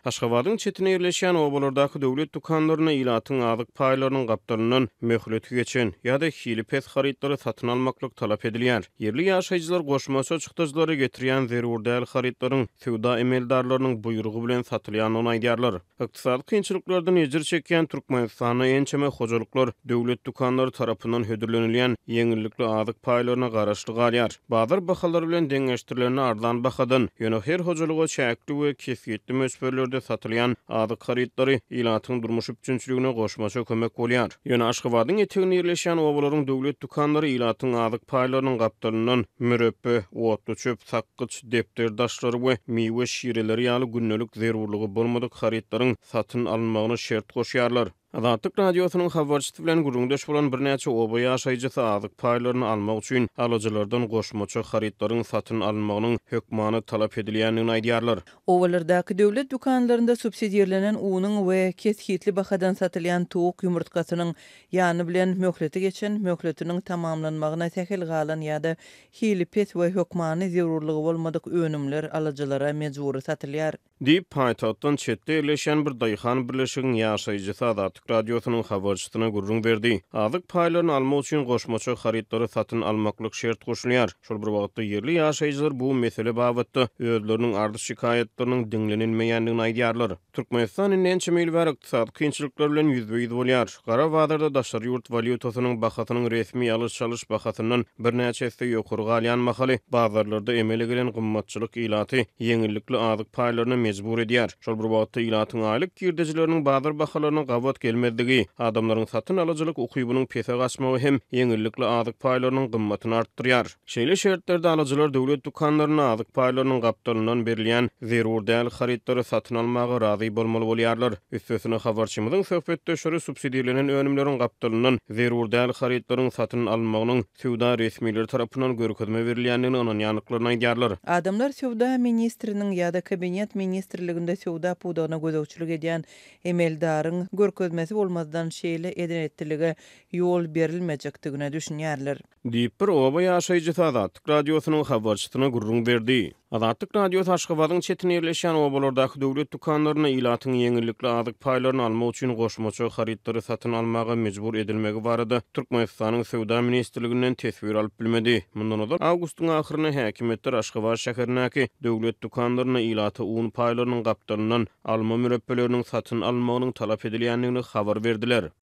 Aşgabatyň çetine ýerleşýän obalardaky döwlet dukanlaryna ilatyň azyk paýlarynyň gapdalynyň möhleti geçen ýa-da hilipet harytlary satyn almaklyk talap edilýär. Yerli ýaşaýjylar goşmaça çykdyjlary getirýän zerur däl harytlaryň sowda emeldarlarynyň buýrugy bilen satylýanyny aýdýarlar. Ykdysady kynçylyklardan ejir çekýän Türkmenistana ençeme hojalyklar döwlet dukanlary tarapyndan hödürlenilýän ýeňillikli azyk paýlaryna garaşly galýar. Bazar bahalary bilen deňeşdirilen ardan bahadan ýöne her hojalyga çäkli we kesiyetli mösberlerde satylýan azyk harytlary ilatyň durmuş üçinçiligine goşmaça kömek bolýar. Ýöne Aşgabatyň etegine ýerleşýän obalaryň döwlet dukanlary ilatyň azyk paýlarynyň gapdalynyň müreppi, otlu çöp, sakkyç, depter daşlary we miwe şireleri ýaly günnelik zerurlygy bolmadyk harytlaryň satyn alynmagyny şert goşýarlar. Azatlyk radiosynyň habarçysy bilen gurulmdaş bolan bir näçe oba ýaşaýjysy azyk paýlaryny almak üçin alyjylardan goşmaça harytlaryň satyn alynmagynyň hökmany talap edilýänini aýdýarlar. Owalardaky döwlet dukanlarynda subsidiýerlenen unyň we kesgitli bahadan satylýan towuk ýumurtkasynyň ýany bilen möhleti geçen möhletiniň tamamlanmagyna täkel galan ýa-da hilipet we hökmany zerurlygy bolmadyk önümler alyjylara mejburi satylýar. Diýip paýtagtdan çetde ýerleşýän bir daýhan birleşiginiň ýaşaýjysy Azatlyk radiosynyň habarçysyna gurrun berdi. Azyk paýlaryny almak üçin goşmaça harytlary satyn almaklyk şert goşulýar. Şol bir wagtda yerli ýaşaýjylar bu mesele babatda özleriniň ardy şikaýetleriniň diňlenilmeýändigini aýdýarlar. Türkmenistanyň ençeme ýyl bäri ykdysady kynçylyklar bilen ýüzbeýiz bolýar. Gara bazarda daşary ýurt valyutasynyň bahasynyň resmi alys-çalyş bahasyndan bir näçe hisse ýokary galýan mahaly bazarlarda emele gelen gymmatçylyk ilaty ýeňillikli azyk paýlaryny mejbur edýär. Şol bir wagtda ilatyň aýlyk girdejileriniň bazar bahalaryna gawat gelmedigi, adamlaryň satyn alyjylyk ukybynyň pese gaçmagy hem ýeňillikli azyk paýlarynyň gymmatyny artdyrýar. Şeýle şertlerde alyjylar döwlet dukanlaryna azyk paýlarynyň gapdalynyň berilýän zerur däl harytlary satyn almagy razy bolmaly bolýarlar. Üstesine habarçymyzyň söhbetdeşleri subsidiýelenen önümleriň gapdalynyň zerur däl harytlaryň satyn almagynyň sowda resmileri tarapyndan görkezme berilýändigini onuň ýanyklaryna aýdýarlar. Adamlar sowda ministriniň ýa-da kabinet ministrliginde sowda pudagyna gözegçilik edýän emeldaryň görkezmesi bolmazdan şeýle edenettiligi ýol berilmejekdigine düşünýärler. Diýip bir oba ýaşaýjysy Azatlyk radiosynyň habarçysyna gurrun berdi. Azatlyk radiosy Aşgabatyň çetine ýerleşýän obalardaky döwlet dukanlaryna ilatyň ýeňillikli azyk paýlaryny almak üçin goşmaça harytlary satyn almaga mejbur edilmegi barada Türkmenistanyň sowda ministrliginden tesbir alyp bilmedi. Mundan öňe awgustyň ahyryna häkimetler Aşgabat şäherindäki döwlet dukanlaryna ilaty un paýlarynyň gapdalynyň alma müreppeleriniň satyn almagynyň talap edilýändigini habar berdiler.